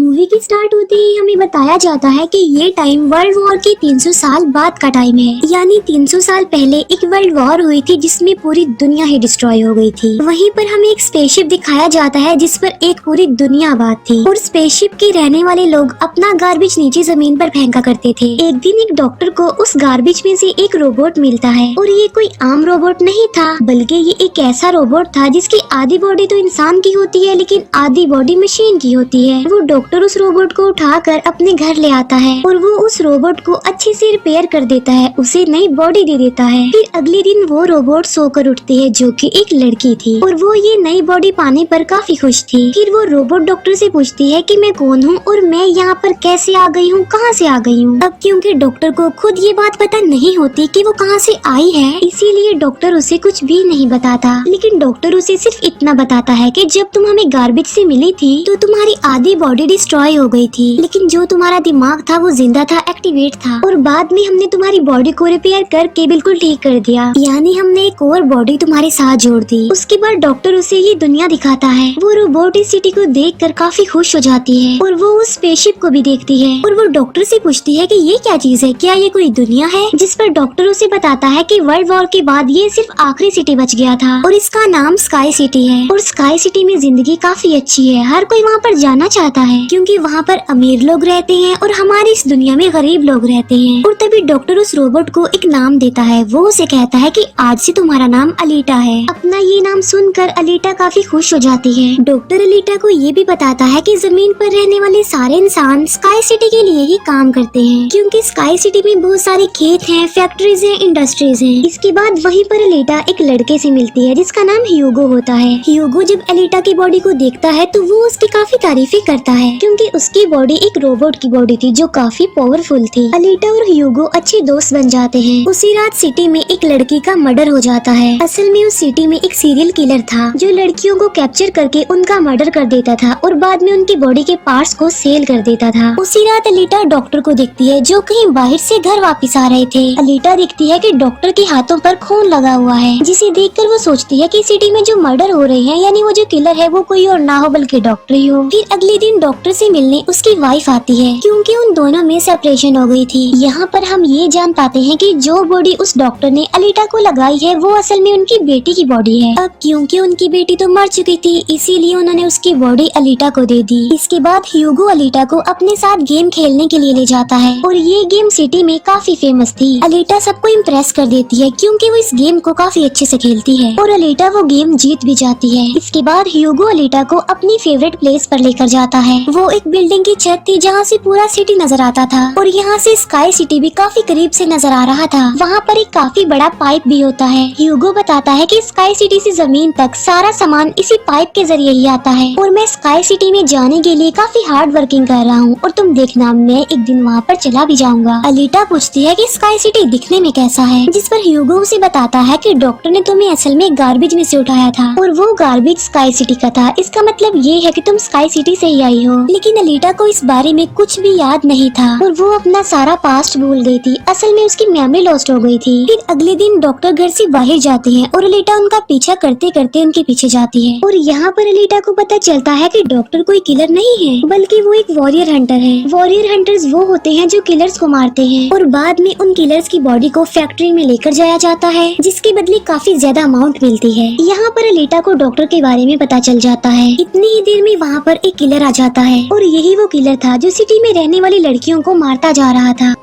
Movie की start होते ही हमें बताया जाता है कि ये टाइम वर्ल्ड वॉर के 300 साल बाद का टाइम है। यानी 300 साल पहले एक वर्ल्ड वॉर हुई थी जिसमें पूरी दुनिया ही डिस्ट्रॉय हो गई थी। वहीं पर हमें एक स्पेसशिप दिखाया जाता है जिस पर एक पूरी दुनिया आबाद थी और स्पेसशिप के रहने वाले लोग अपना गार्बेज नीचे जमीन पर फेंका करते थे। एक दिन एक डॉक्टर को उस गार्बेज में से एक रोबोट मिलता है और ये कोई आम रोबोट नहीं था, बल्कि ये एक ऐसा रोबोट था जिसकी आधी बॉडी तो इंसान की होती है लेकिन आधी बॉडी मशीन की होती है। वो डॉक्टर उस रोबोट को उठाकर अपने घर ले आता है और वो उस रोबोट को अच्छे से रिपेयर कर देता है, उसे नई बॉडी दे देता है। फिर अगले दिन वो रोबोट सोकर उठती है जो कि एक लड़की थी और वो ये नई बॉडी पाने पर काफी खुश थी। फिर वो रोबोट डॉक्टर से पूछती है कि मैं कौन हूँ और मैं यहाँ पर कैसे आ गई हूँ, कहाँ से आ गई हूँ। अब क्योंकि डॉक्टर को खुद ये बात पता नहीं होती कि वो कहाँ से आई है, इसीलिए डॉक्टर उसे कुछ भी नहीं बताता। लेकिन डॉक्टर उसे सिर्फ इतना बताता है कि जब तुम हमें गार्बेज से मिली थी तो तुम्हारी आधी बॉडी डिस्ट्रॉय हो गई थी, लेकिन जो तुम्हारा दिमाग था वो जिंदा था, एक्टिवेट था, और बाद में हमने तुम्हारी बॉडी को रिपेयर करके बिल्कुल ठीक कर दिया। यानी हमने एक और बॉडी तुम्हारे साथ जोड़ दी। उसके बाद डॉक्टर उसे ये दुनिया दिखाता है। वो रोबोट इस सिटी को देखकर काफी खुश हो जाती है और वो उस स्पेसशिप को भी देखती है और वो डॉक्टर से पूछती है कि ये क्या चीज है, क्या ये कोई दुनिया है। जिस पर डॉक्टर उसे बताता है कि वर्ल्ड वॉर के बाद ये सिर्फ आखिरी सिटी बच गया था और इसका नाम स्काई सिटी है। और स्काई सिटी में जिंदगी काफी अच्छी है, हर कोई वहाँ पर जाना चाहता है क्योंकि वहाँ पर अमीर लोग रहते हैं और हमारी इस दुनिया में गरीब लोग रहते हैं। और तभी डॉक्टर उस रोबोट को एक नाम देता है। वो उसे कहता है कि आज से तुम्हारा नाम अलीटा है। अपना ये नाम सुनकर अलीटा काफी खुश हो जाती है। डॉक्टर अलीटा को ये भी बताता है कि जमीन पर रहने वाले सारे इंसान स्काई सिटी के लिए ही काम करते हैं क्योंकि स्काई सिटी में बहुत सारे खेत हैं, फैक्ट्रीज हैं, इंडस्ट्रीज हैं। इसके बाद वहीं पर अलीटा एक लड़के से मिलती है जिसका नाम ह्यूगो होता है। ह्यूगो जब अलीटा की बॉडी को देखता है तो वो उसकी काफी तारीफें करता है क्योंकि उसकी बॉडी एक रोबोट की बॉडी थी जो काफी पावरफुल थी। अलीटा और ह्यूगो अच्छे दोस्त बन जाते हैं। उसी रात सिटी में एक लड़की का मर्डर हो जाता है। असल में उस सिटी में एक सीरियल किलर था जो लड़कियों को कैप्चर करके उनका मर्डर कर देता था और बाद में उनकी बॉडी के पार्ट्स को सेल कर देता था। उसी रात अलीटा डॉक्टर को देखती है जो कहीं बाहर से घर वापस आ रहे थे। अलीटा देखती है कि डॉक्टर के हाथों पर खून लगा हुआ है, जिसे देखकर वो सोचती है कि सिटी में जो मर्डर हो रहे हैं यानी वो जो किलर है वो कोई और ना हो बल्कि डॉक्टर ही हो। फिर अगले दिन डॉक्टर से मिलने उसकी वाइफ आती है क्योंकि उन दोनों में सेपरेशन हो गई थी। यहाँ पर हम ये जान पाते हैं कि जो बॉडी उस डॉक्टर ने अलीटा को लगाई है वो असल में उनकी बेटी की बॉडी है। अब क्योंकि उनकी बेटी तो मर चुकी थी इसीलिए उन्होंने उसकी बॉडी अलीटा को दे दी। इसके बाद ह्यूगो अलीटा को अपने साथ गेम खेलने के लिए ले जाता है और ये गेम सिटी में काफी फेमस थी। अलीटा सबको इम्प्रेस कर देती है क्योंकि वो इस गेम को काफी अच्छे से खेलती है और अलीटा वो गेम जीत भी जाती है। इसके बाद ह्यूगो अलीटा को अपनी फेवरेट प्लेस पर लेकर जाता है। वो एक बिल्डिंग की छत थी जहाँ से पूरा सिटी नजर आता था और यहाँ से स्काई सिटी भी काफी करीब से नजर आ रहा था। वहाँ पर एक काफी बड़ा पाइप भी होता है। ह्यूगो बताता है कि स्काई सिटी से जमीन तक सारा सामान इसी पाइप के जरिए ही आता है और मैं स्काई सिटी में जाने के लिए काफी हार्ड वर्किंग कर रहा हूँ और तुम देखना मैं एक दिन वहाँ पर चला भी जाऊंगा। अलीटा पूछती है कि स्काई सिटी दिखने में कैसा है, जिस पर ह्यूगो उसे बताता है कि डॉक्टर ने तुम्हें असल में गार्बेज में से उठाया था और वो गार्बेज स्काई सिटी का था। इसका मतलब ये है कि तुम स्काई सिटी से ही आई हो। लेकिन अलीटा को इस बारे में कुछ भी याद नहीं था और वो अपना सारा पास्ट भूल गई थी। असल में उसकी मेमोरी लॉस्ट हो गई थी। फिर अगले दिन डॉक्टर घर से बाहर जाते हैं और अलीटा उनका पीछा करते करते उनके पीछे जाती है और यहाँ पर अलीटा को पता चलता है कि डॉक्टर कोई किलर नहीं है बल्कि वो एक वॉरियर हंटर है। वॉरियर हंटर्स वो होते हैं जो किलर्स को मारते हैं और बाद में उन किलर्स की बॉडी को फैक्ट्री में लेकर जाया जाता है जिसके बदले काफी ज्यादा अमाउंट मिलती है। यहाँ पर अलीटा को डॉक्टर के बारे में पता चल जाता है। इतनी ही देर में वहाँ पर एक किलर आ जाता है और यही वो किलर था जो सिटी में रहने वाली लड़कियों को मारता जा रहा था।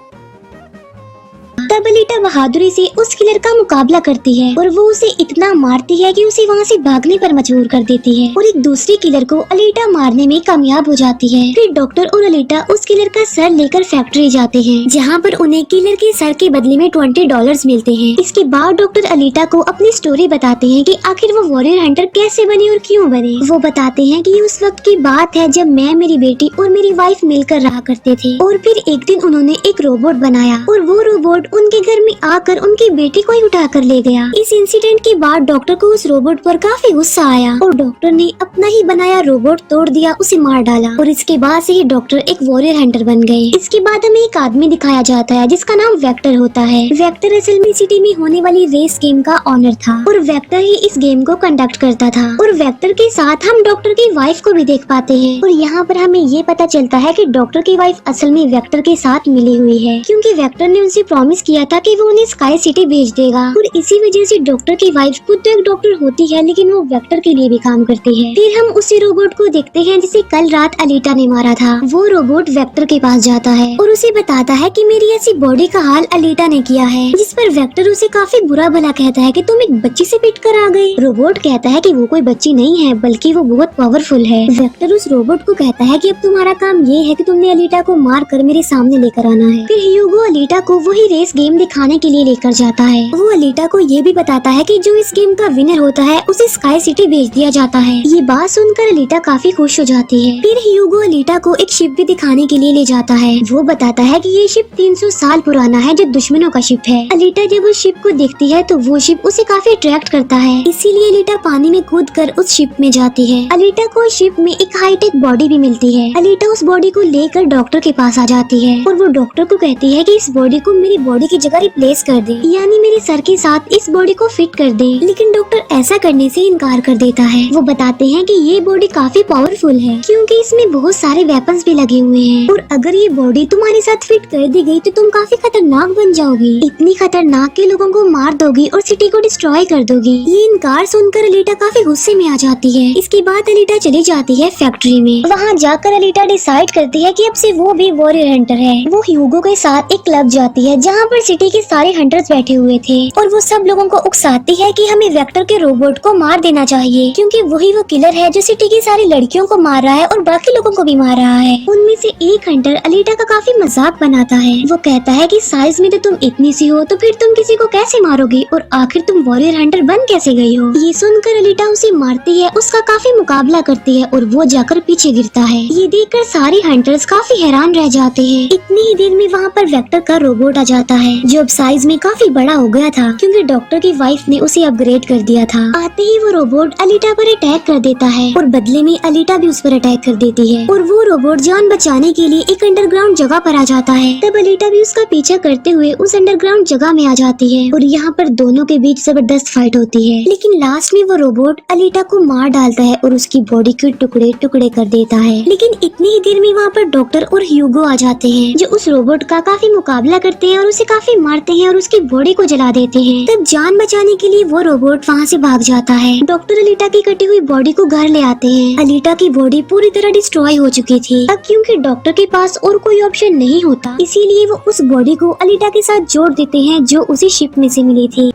तब अलीटा बहादुरी से उस किलर का मुकाबला करती है और वो उसे इतना मारती है कि उसे वहाँ से भागने पर मजबूर कर देती है और एक दूसरी किलर को अलीटा मारने में कामयाब हो जाती है। फिर डॉक्टर और अलीटा उस किलर का सर लेकर फैक्ट्री जाते हैं जहाँ पर उन्हें किलर के सर के बदले में $20 मिलते हैं। इसके बाद डॉक्टर अलीटा को अपनी स्टोरी बताते हैं कि आखिर वो वॉरियर हंटर कैसे बने और क्यों बने। वो बताते हैं कि उस वक्त की बात है जब मैं, मेरी बेटी और मेरी वाइफ मिलकर रहा करते थे और फिर एक दिन उन्होंने एक रोबोट बनाया और वो रोबोट उनके घर में आकर उनकी बेटी को ही उठा कर ले गया। इस इंसिडेंट के बाद डॉक्टर को उस रोबोट पर काफी गुस्सा आया और डॉक्टर ने अपना ही बनाया रोबोट तोड़ दिया, उसे मार डाला और इसके बाद से ही डॉक्टर एक वॉरियर हंटर बन गए। इसके बाद हमें एक आदमी दिखाया जाता है जिसका नाम वेक्टर होता है। वेक्टर असल में सिटी में होने वाली रेस गेम का ऑनर था और वेक्टर ही इस गेम को कंडक्ट करता था। और वेक्टर के साथ हम डॉक्टर की वाइफ को भी देख पाते हैं और यहाँ पर हमें ये पता चलता है कि डॉक्टर की वाइफ असल में वेक्टर के साथ मिली हुई है, क्योंकि वेक्टर ने उनसे प्रॉमिस किया था कि वो उन्हें स्काई सिटी भेज देगा। और इसी वजह से डॉक्टर की वाइफ खुद तो एक डॉक्टर होती है लेकिन वो वेक्टर के लिए भी काम करती है। फिर हम उसी रोबोट को देखते हैं जिसे कल रात अलीटा ने मारा था। वो रोबोट वेक्टर के पास जाता है और उसे बताता है कि मेरी ऐसी बॉडी का हाल अलीटा ने किया है, जिस पर वेक्टर उसे काफी बुरा भला कहता है कि तुम एक बच्ची से पिट कर आ गए। रोबोट कहता है कि वो कोई बच्ची नहीं है बल्कि वो बहुत पावरफुल है। वेक्टर उस रोबोट को कहता है कि अब तुम्हारा काम ये है कि तुमने अलीटा को मार कर मेरे सामने लेकर आना है। फिर ह्यूगो अलीटा को वही रेस गेम दिखाने के लिए लेकर जाता है। वो अलीटा को ये भी बताता है कि जो इस गेम का विनर होता है उसे स्काई सिटी भेज दिया जाता है। ये बात सुनकर अलीटा काफी खुश हो जाती है। फिर ह्यूगो अलीटा को एक शिप भी दिखाने के लिए ले जाता है। वो बताता है कि ये शिप 300 साल पुराना है जो दुश्मनों का शिप है। अलीटा जब उस शिप को देखती है तो वो शिप उसे काफी अट्रैक्ट करता है, इसीलिए अलीटा पानी में कूद कर उस शिप में जाती है। अलीटा को उस शिप में एक हाईटेक बॉडी भी मिलती है। अलीटा उस बॉडी को लेकर डॉक्टर के पास आ जाती है और वो डॉक्टर को कहती है कि इस बॉडी को मेरी बॉडी की जगह रिप्लेस कर दे, यानी मेरे सर के साथ इस बॉडी को फिट कर दे। लेकिन डॉक्टर ऐसा करने से इनकार कर देता है। वो बताते हैं कि ये बॉडी काफी पावरफुल है क्योंकि इसमें बहुत सारे वेपन्स भी लगे हुए हैं और अगर ये बॉडी तुम्हारे साथ फिट कर दी गई तो तुम काफी खतरनाक बन जाओगी, इतनी खतरनाक के लोगों को मार दोगी और सिटी को डिस्ट्रॉय कर दोगी। ये इनकार सुनकर अलीटा काफी गुस्से में आ जाती है। इसके बाद अलीटा चली जाती है फैक्ट्री में। वहाँ जाकर अलीटा डिसाइड करती है कि अब से वो भी वॉरियर हंटर है। वो ह्यूगो के साथ एक क्लब जाती है जहाँ पर सिटी के सारे हंटर्स बैठे हुए थे और वो सब लोगों को उकसाती है कि हमें वेक्टर के रोबोट को मार देना चाहिए क्योंकि वही वो किलर है जो सिटी की सारी लड़कियों को मार रहा है और बाकी लोगों को भी मार रहा है। उनमें से एक हंटर अलीटा का काफी मजाक बनाता है। वो कहता है कि साइज में तो तुम इतनी सी हो तो फिर तुम किसी को कैसे मारोगी और आखिर तुम वॉरियर हंटर बन कैसे गई हो। ये सुनकर अलीटा उसे मारती है, उसका काफी मुकाबला करती है और वो जाकर पीछे गिरता है। ये देखकर सारे हंटर्स काफी हैरान रह जाते हैं। इतनी ही देर में वहाँ पर वेक्टर का रोबोट आ जाता है जो अब साइज में काफी बड़ा हो गया था क्योंकि डॉक्टर की वाइफ ने उसे अपग्रेड कर दिया था। आते ही वो रोबोट अलीटा पर अटैक कर देता है और बदले में अलीटा भी उस पर अटैक कर देती है और वो रोबोट जान बचाने के लिए एक अंडरग्राउंड जगह पर आ जाता है। तब अलीटा भी उसका पीछा करते हुए उस अंडरग्राउंड जगह में आ जाती है और यहाँ पर दोनों के बीच जबरदस्त फाइट होती है। लेकिन लास्ट में वो रोबोट अलीटा को मार डालता है और उसकी बॉडी के टुकड़े टुकड़े कर देता है। लेकिन इतनी ही देर में वहाँ पर डॉक्टर और ह्यूगो आ जाते हैं जो उस रोबोट का काफी मुकाबला करते हैं और उसे काफी मारते हैं और उसकी बॉडी को जला देते हैं। तब जान बचाने के लिए वो रोबोट वहाँ से भाग जाता है। डॉक्टर अलीटा की कटी हुई बॉडी को घर ले आते हैं। अलीटा की बॉडी पूरी तरह डिस्ट्रॉय हो चुकी थी। अब क्योंकि डॉक्टर के पास और कोई ऑप्शन नहीं होता इसीलिए वो उस बॉडी को अलीटा के साथ जोड़ देते हैं जो उसी शिप में से मिली थी।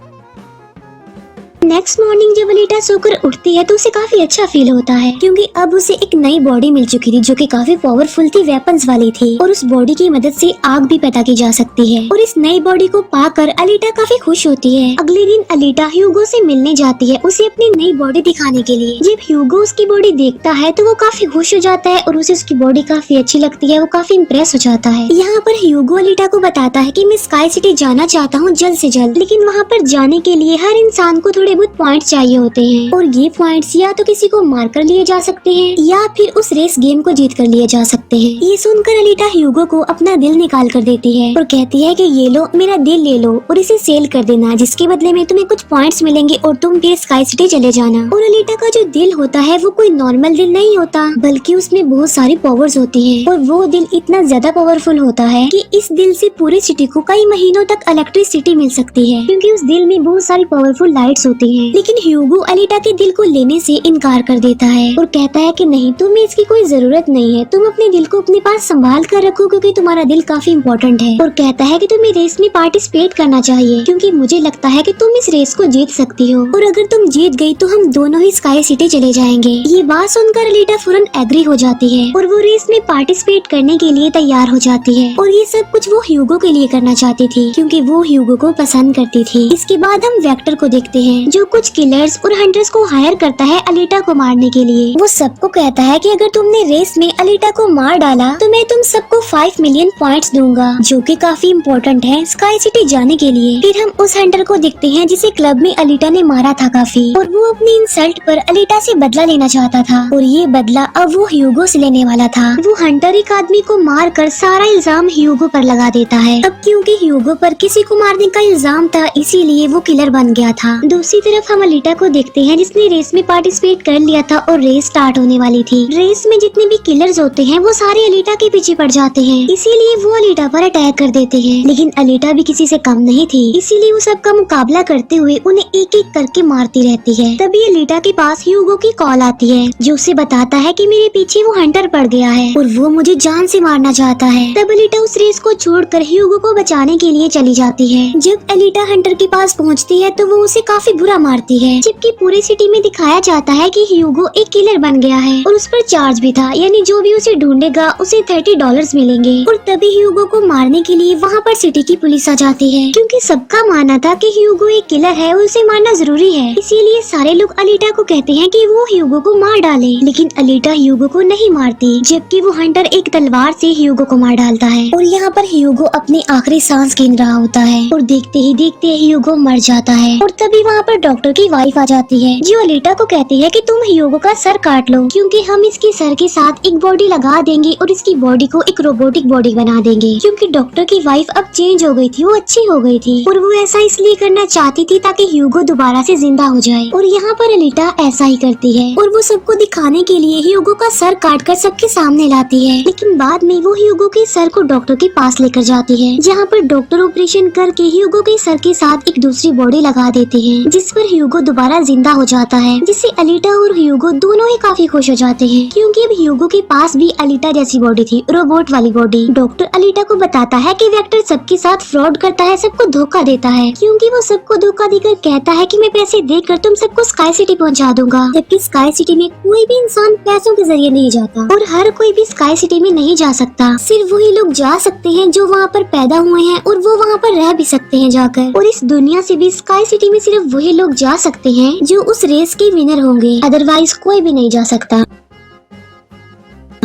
नेक्स्ट मॉर्निंग जब अलीटा सोकर उठती है तो उसे काफी अच्छा फील होता है क्योंकि अब उसे एक नई बॉडी मिल चुकी थी जो कि काफी पावरफुल थी, वेपन्स वाली थी और उस बॉडी की मदद से आग भी पैदा की जा सकती है। और इस नई बॉडी को पाकर अलीटा काफी खुश होती है। अगले दिन अलीटा ह्यूगो से मिलने जाती है उसे अपनी नई बॉडी दिखाने के लिए। जब ह्यूगो उसकी बॉडी देखता है तो वो काफी खुश हो जाता है और उसे उसकी बॉडी काफी अच्छी लगती है। वो काफी इम्प्रेस हो जाता है। यहाँ पर ह्यूगो अलीटा को बताता है कि मैं स्काई सिटी जाना चाहता हूँ जल्द से जल्द, लेकिन वहाँ पर जाने के लिए हर इंसान को थोड़े बहुत पॉइंट चाहिए होते हैं और ये पॉइंट्स या तो किसी को मार कर लिए जा सकते हैं या फिर उस रेस गेम को जीत कर लिए जा सकते हैं। ये सुनकर अलीटा ह्यूगो को अपना दिल निकाल कर देती है और कहती है कि ये लो, मेरा दिल ले लो और इसे सेल कर देना, जिसके बदले में तुम्हें कुछ पॉइंट्स मिलेंगे और तुम फिर स्काई सिटी चले जाना। और अलीटा का जो दिल होता है वो कोई नॉर्मल दिल नहीं होता बल्कि उसमें बहुत सारी पावर्स होती है और वो दिल इतना ज्यादा पावरफुल होता है कि इस दिल से पूरी सिटी को कई महीनों तक इलेक्ट्रिसिटी मिल सकती है क्योंकि उस दिल में बहुत सारी पावरफुल लाइट्स होती हैं। लेकिन ह्यूगो अलीटा के दिल को लेने से इनकार कर देता है और कहता है कि नहीं, तुम्हें इसकी कोई जरूरत नहीं है, तुम अपने दिल को अपने पास संभाल कर रखो क्योंकि तुम्हारा दिल काफी इम्पोर्टेंट है। और कहता है कि तुम्हें रेस में पार्टिसिपेट करना चाहिए क्योंकि मुझे लगता है कि तुम इस रेस को जीत सकती हो और अगर तुम जीत गई तो हम दोनों ही स्काई सिटी चले जाएंगे। ये बात सुनकर अलीटा फौरन एग्री हो जाती है और वो रेस में पार्टिसिपेट करने के लिए तैयार हो जाती है और ये सब कुछ वो ह्यूगो के लिए करना चाहती थी क्योंकि वो ह्यूगो को पसंद करती थी। इसके बाद हम वेक्टर को देखते हैं जो कुछ किलर्स और हंटर्स को हायर करता है अलीटा को मारने के लिए। वो सबको कहता है कि अगर तुमने रेस में अलीटा को मार डाला तो मैं तुम सबको 5 मिलियन पॉइंट्स दूंगा, जो कि काफी इम्पोर्टेंट है स्काई सिटी जाने के लिए। फिर हम उस हंटर को देखते हैं जिसे क्लब में अलीटा ने मारा था काफी, और वो अपनी इंसल्ट पर अलीटा से बदला लेना चाहता था, और ये बदला अब वो ह्यूगो से लेने वाला था। वो हंटर एक आदमी को मार कर सारा इल्जाम ह्यूगो पर लगा देता है। अब क्योंकि ह्यूगो पर किसी को मारने का इल्जाम था, इसीलिए वो किलर बन गया था। दूसरी तरफ हम अलीटा को देखते हैं जिसने रेस में पार्टिसिपेट कर लिया था और रेस स्टार्ट होने वाली थी। रेस में जितने भी किलर्स होते हैं वो सारे अलीटा के पीछे पड़ जाते हैं, इसीलिए वो अलीटा पर अटैक कर देते हैं। लेकिन अलीटा भी किसी से कम नहीं थी, इसीलिए वो सबका मुकाबला करते हुए उन्हें एक एक करके मारती रहती है। तभी अलीटा के पास ह्यूगो की कॉल आती है, जो उसे बताता है कि मेरे पीछे वो हंटर पड़ गया है और वो मुझे जान से मारना चाहता है। तब अलीटा उस रेस को छोड़कर ह्यूगो को बचाने के लिए चली जाती है। जब अलीटा हंटर के पास पहुंचती है तो वो उसे काफी बुरा मारती है, जबकि पूरी सिटी में दिखाया जाता है कि ह्यूगो एक किलर बन गया है और उस पर चार्ज भी था, यानी जो भी उसे ढूंढेगा उसे $30 मिलेंगे। और तभी ह्यूगो को मारने के लिए वहाँ पर सिटी की पुलिस आ जाती है, क्योंकि सबका मानना था कि ह्यूगो एक किलर है और उसे मारना जरूरी है। इसीलिए सारे लोग अलीटा को कहते हैं कि वो ह्यूगो को मार डाले, लेकिन अलीटा ह्यूगो को नहीं मारती, जबकि वो हंटर एक तलवार से ह्यूगो को मार डालता है। और यहाँ पर ह्यूगो अपनी आखिरी सांस गिन रहा होता है और देखते ही देखते ह्यूगो मर जाता है। और तभी वहाँ पर डॉक्टर की वाइफ आ जाती है, जो अलीटा को कहती है कि तुम ह्यूगो का सर काट लो, क्योंकि हम इसके सर के साथ एक बॉडी लगा देंगे और इसकी बॉडी को एक रोबोटिक बॉडी बना देंगे। क्योंकि डॉक्टर की वाइफ अब चेंज हो गई थी, वो अच्छी हो गई थी और वो ऐसा इसलिए करना चाहती थी ताकि ह्यूगो दोबारा से जिंदा हो जाए। और यहाँ पर अलीटा ऐसा ही करती है और वो सबको दिखाने के लिए ह्यूगो का सर काट कर सबके सामने लाती है। लेकिन बाद में वो ह्यूगो के सर को डॉक्टर के पास लेकर जाती है, जहाँ पर डॉक्टर ऑपरेशन करके ह्यूगो के सर के साथ एक दूसरी बॉडी लगा देते हैं, जिस पर ह्यूगो दोबारा जिंदा हो जाता है, जिससे अलीटा और ह्यूगो दोनों ही काफी खुश हो जाते हैं, क्योंकि अब ह्यूगो के पास भी अलीटा जैसी बॉडी थी, रोबोट वाली बॉडी। डॉक्टर अलीटा को बताता है कि वेक्टर सबके साथ फ्रॉड करता है, सबको धोखा देता है, क्योंकि वो सबको धोखा देकर कहता है कि मैं पैसे देकर तुम सबको स्काई सिटी पहुंचा दूंगा, जबकि स्काई सिटी में कोई भी इंसान पैसों के जरिए नहीं जाता और हर कोई भी स्काई सिटी में नहीं जा सकता। सिर्फ वही लोग जा सकते हैं जो वहाँ पर पैदा हुए हैं और वो वहाँ पर रह भी सकते हैं जाकर। और इस दुनिया से भी स्काई सिटी में सिर्फ वही लोग जा सकते हैं जो उस रेस के विनर होंगे, अदरवाइज कोई भी नहीं जा सकता।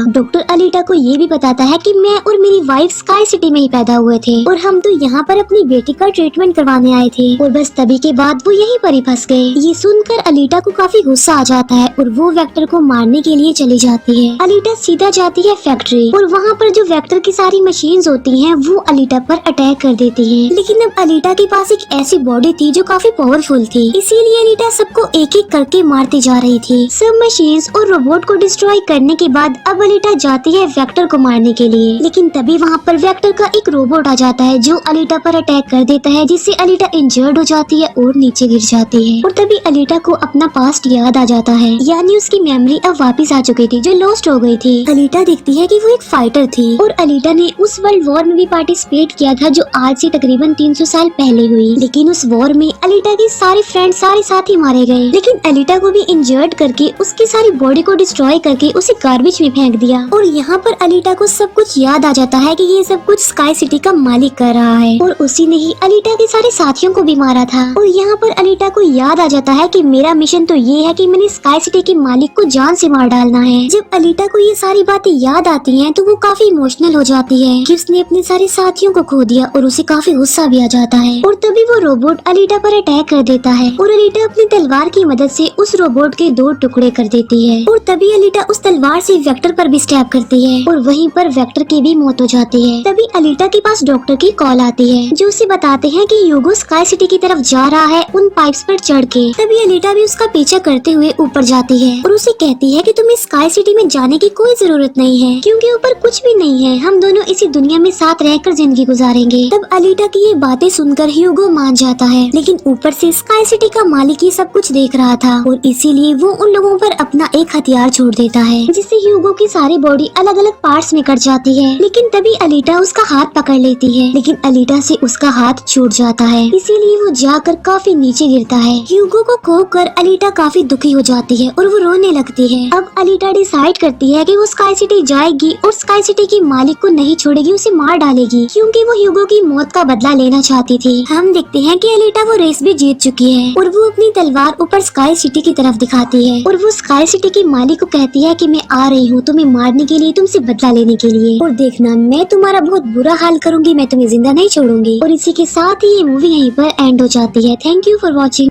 डॉक्टर अलीटा को ये भी बताता है कि मैं और मेरी वाइफ स्काई सिटी में ही पैदा हुए थे और हम तो यहाँ पर अपनी बेटी का ट्रीटमेंट करवाने आए थे, और बस तभी के बाद वो यहीं पर ही फंस गए। ये सुनकर अलीटा को काफी गुस्सा आ जाता है और वो वेक्टर को मारने के लिए चली जाती है। अलीटा सीधा जाती है फैक्ट्री और वहाँ पर जो वेक्टर की सारी मशीन्स होती हैं वो अलीटा पर अटैक कर देती हैं। लेकिन अब अलीटा के पास एक ऐसी बॉडी थी जो काफी पावरफुल थी, इसीलिए अलीटा सबको एक एक करके मारती जा रही थी। सब मशीन्स और रोबोट को डिस्ट्रॉय करने के बाद अब अलीटा जाती है वेक्टर को मारने के लिए, लेकिन तभी वहाँ पर वेक्टर का एक रोबोट आ जाता है जो अलीटा पर अटैक कर देता है, जिससे अलीटा इंजर्ड हो जाती है और नीचे गिर जाती है। और तभी अलीटा को अपना पास्ट याद आ जाता है, यानी उसकी मेमोरी अब वापस आ चुकी थी जो लॉस्ट हो गई थी। अलीटा देखती है कि वो एक फाइटर थी और अलीटा ने उस वर्ल्ड वॉर में भी पार्टिसिपेट किया था जो आज से तकरीबन 300 साल पहले हुई। लेकिन उस वॉर में अलीटा के सारे फ्रेंड सारे साथी मारे गए, लेकिन अलीटा को भी इंजर्ड करके उसकी सारी बॉडी को डिस्ट्रॉय करके उसे गार्बेज में फेंक दिया। और यहाँ पर अलीटा को सब कुछ याद आ जाता है कि ये सब कुछ स्काई सिटी का मालिक कर रहा है और उसी ने ही अलीटा के सारे साथियों को भी मारा था। और यहाँ पर अलीटा को याद आ जाता है कि मेरा मिशन तो ये है कि मैंने स्काई सिटी के मालिक को जान से मार डालना है। जब अलीटा को ये सारी बातें याद आती हैं तो वो काफी इमोशनल हो जाती है कि उसने अपने सारे साथियों को खो दिया और उसे काफी गुस्सा भी आ जाता है। और तभी वो रोबोट अलीटा पर अटैक कर देता है और अलीटा अपनी तलवार की मदद से उस रोबोट के 2 टुकड़े कर देती है। और तभी अलीटा उस तलवार से वेक्टर पर भी स्टैब करती है और वहीं पर वेक्टर की भी मौत हो जाती है। तभी अलीटा के पास डॉक्टर की कॉल आती है जो उसे बताते हैं कि ह्यूगो स्काई सिटी की तरफ जा रहा है उन पाइप्स पर चढ़ के। तभी अलीटा भी उसका पीछा करते हुए ऊपर जाती है और उसे कहती है कि तुम्हें स्काई सिटी में जाने की कोई जरूरत नहीं है, क्योंकि ऊपर कुछ भी नहीं है, हम दोनों इसी दुनिया में साथ रहकर जिंदगी गुजारेंगे। तब अलीटा की ये बातें सुनकर ह्यूगो मान जाता है, लेकिन ऊपर से स्काई सिटी का मालिक ये सब कुछ देख रहा था और इसीलिए वो उन लोगों पर अपना एक हथियार छोड़ देता है, जिससे ह्यूगो की सारी बॉडी अलग अलग पार्ट्स में कट जाती है। लेकिन तभी अलीटा उसका हाथ पकड़ लेती है, लेकिन अलीटा से उसका हाथ छूट जाता है, इसीलिए वो जाकर काफी नीचे गिरता है। ह्यूगो को खोकर अलीटा काफी दुखी हो जाती है और वो रोने लगती है। अब अलीटा डिसाइड करती है कि वो स्काई सिटी जाएगी और स्काई सिटी की मालिक को नहीं छोड़ेगी, उसे मार डालेगी, क्योंकि वो ह्यूगो की मौत का बदला लेना चाहती थी। हम देखते हैं कि अलीटा वो रेस भी जीत चुकी है और वो अपनी तलवार ऊपर स्काई सिटी की तरफ दिखाती है और वो स्काई सिटी की मालिक को कहती है कि मैं आ रही हूँ तुम्हें मारने के लिए, तुमसे बदला लेने के लिए, और देखना मैं तुम्हारा बहुत बुरा हाल करूंगी, मैं तुम्हें जिंदा नहीं छोड़ूंगी। और इसी के साथ ही ये मूवी यहीं पर एंड हो जाती है। Thank you for watching.